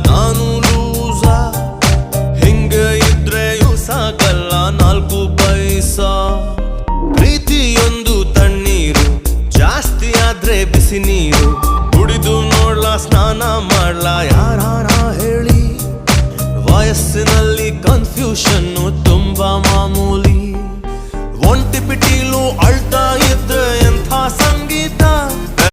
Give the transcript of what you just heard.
ನಾನು ಲೂಸ. ಹಿಂಗೆ ಇದ್ರೆಯೂ ಸಾಕಲ್ಲ 4 ಪೈಸಾ. ಪ್ರೀತಿಯೊಂದು ತಣ್ಣೀರು, ಜಾಸ್ತಿ ಆದ್ರೆ ಬಿಸಿ ನೀರು. ಕುಡಿದು ನೋಡ್ಲಾ, ಸ್ನಾನ ಮಾಡ್ಲಾ, ಯಾರಾರ ಹೇಳಿ. ವಯಸ್ಸಿನಲ್ಲಿ ಕನ್ಫ್ಯೂಷನ್ನು ತುಂಬಾ ಮಾಮೂಲಿ. ಒಂಟಿ ಪಿಟೀಲು ಅಳ್ತಾ ಇದ್ರೆ